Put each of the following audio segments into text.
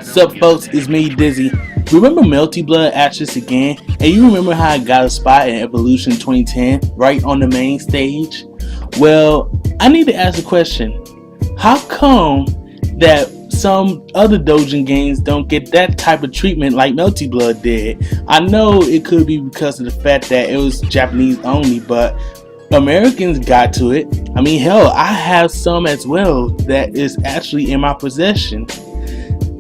Sup folks, it's me Dizzy. Remember Melty Blood Ashes again? And you remember how I got a spot in Evolution 2010 right on the main stage? Well, I need to ask a question. How come that some other Doujin Games don't get that type of treatment like Melty Blood did? I know it could be because of the fact that it was Japanese only, but Americans got to it. I mean, hell, I have some as well that is actually in my possession.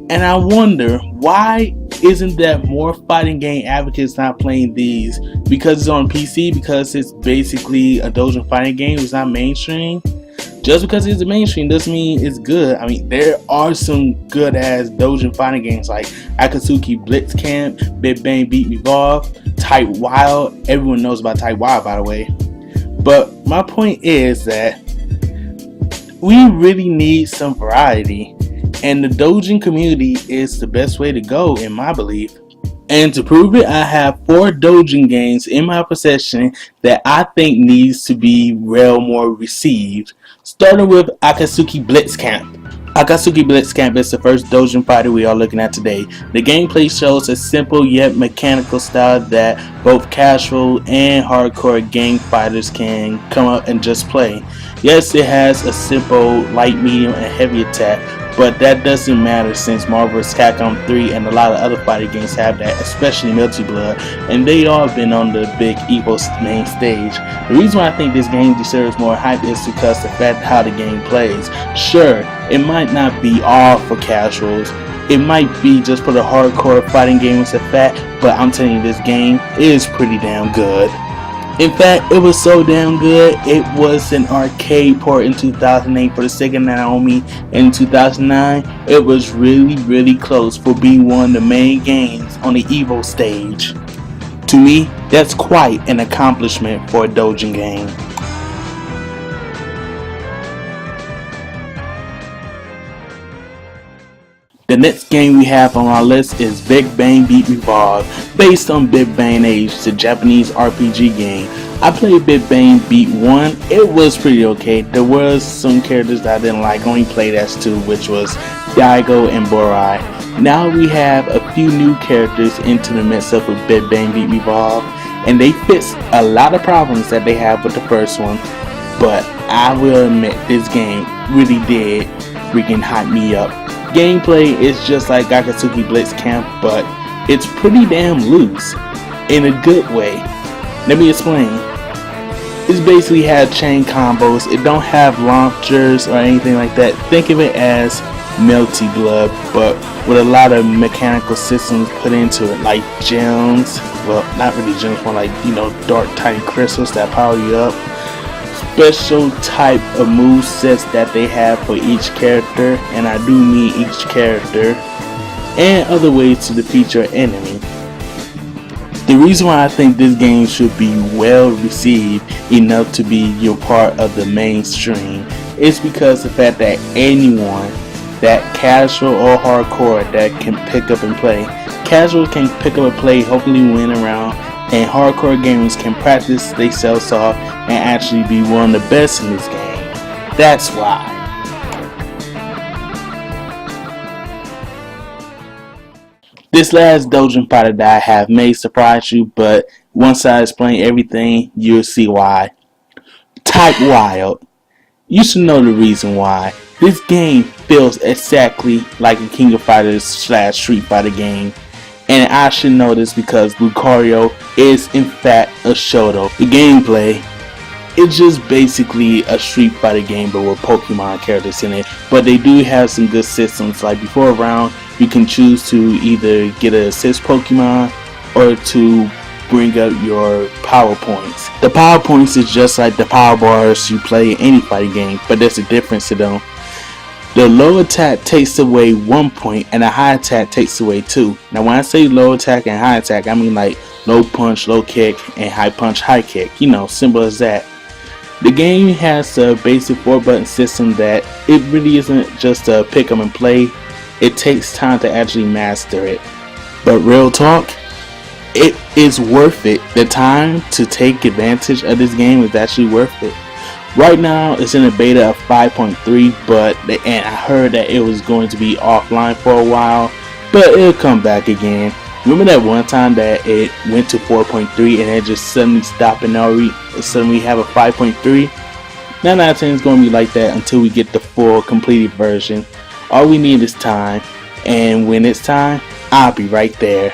And I wonder, why isn't that more fighting game advocates not playing these? Because it's on PC, because it's basically a Doujin fighting game, it's not mainstream. Just because it's a mainstream doesn't mean it's good. I mean, there are some good ass Doujin fighting games like Akatsuki Blitz Camp, Big Bang Beat Revolve, Type Wild. Everyone knows about Type Wild, by the way. But my point is that we really need some variety, and the Doujin community is the best way to go in my belief. And to prove it, I have 4 Doujin games in my possession that I think needs to be well more received. Starting with Akatsuki Blitz Camp. Akatsuki Blitz Camp is the first Doujin fighter we are looking at today. The gameplay shows a simple yet mechanical style that both casual and hardcore gang fighters can come up and just play. Yes, it has a simple light, medium, and heavy attack, but that doesn't matter since Marvel vs. Capcom 3 and a lot of other fighting games have that, especially Melty Blood, and they all been on the big Evo main stage. The reason why I think this game deserves more hype is because the fact how the game plays. Sure, it might not be all for casuals, it might be just for the hardcore fighting gamers at that, but I'm telling you, this game is pretty damn good. In fact, it was so damn good, it was an arcade port in 2008 for the Sega Naomi. In 2009, it was really close for being one of the main games on the Evo stage. To me, that's quite an accomplishment for a Doujin game. The next game we have on our list is Big Bang Beat Revolve, based on Big Bang Age, the Japanese RPG game. I played Big Bang Beat 1, it was pretty okay. There was some characters that I didn't like, I only played as 2, which was Daigo and Borai. Now we have a few new characters into the mix up with Big Bang Beat Revolve, and they fix a lot of problems that they have with the first one. But I will admit, this game really did freaking hype me up. Gameplay is just like Akatsuki Blitz Camp, but it's pretty damn loose in a good way. Let me explain. It's basically had chain combos. It don't have launchers or anything like that. Think of it as Melty Blood, but with a lot of mechanical systems put into it, like gems. Well, not really gems, more like, dark tiny crystals that power you up. Special type of move sets that they have for each character, and I do mean each character, and other ways to defeat your enemy. The reason why I think this game should be well received enough to be your part of the mainstream is because of the fact that anyone that casual or hardcore that can pick up and play. Casual can pick up and play, hopefully win around, and hardcore gamers can practice themselves off and actually be one of the best in this game. That's why. This last Doujin fighter that I have may surprise you, but once I explain everything, you'll see why. Type Wild. You should know the reason why. This game feels exactly like a King of Fighters / Street Fighter game. And I should know this because Lucario is in fact a Shoto. The gameplay, it's just basically a Street Fighter game but with Pokemon characters in it. But they do have some good systems, like before a round you can choose to either get an assist Pokemon or to bring up your power points. The power points is just like the power bars you play in any fighting game, but there's a difference to them. The low attack takes away 1 point and the high attack takes away 2. Now when I say low attack and high attack, I mean like low punch, low kick, and high punch, high kick. Simple as that. The game has a basic 4-button system that it really isn't just a pick up and play. It takes time to actually master it. But real talk, it is worth it. The time to take advantage of this game is actually worth it. Right now it's in a beta of 5.3, and I heard that it was going to be offline for a while, but it'll come back again. Remember that one time that it went to 4.3 and it just suddenly stopped, and now we suddenly have a 5.3? 9 out of 10 is going to be like that until we get the full completed version. All we need is time, and when it's time, I'll be right there.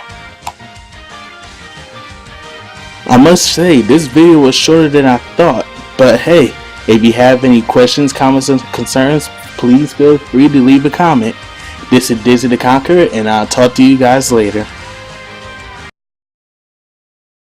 I must say, this video was shorter than I thought, but hey, if you have any questions, comments, and concerns, please feel free to leave a comment. This is DizzyTheConquer, and I'll talk to you guys later.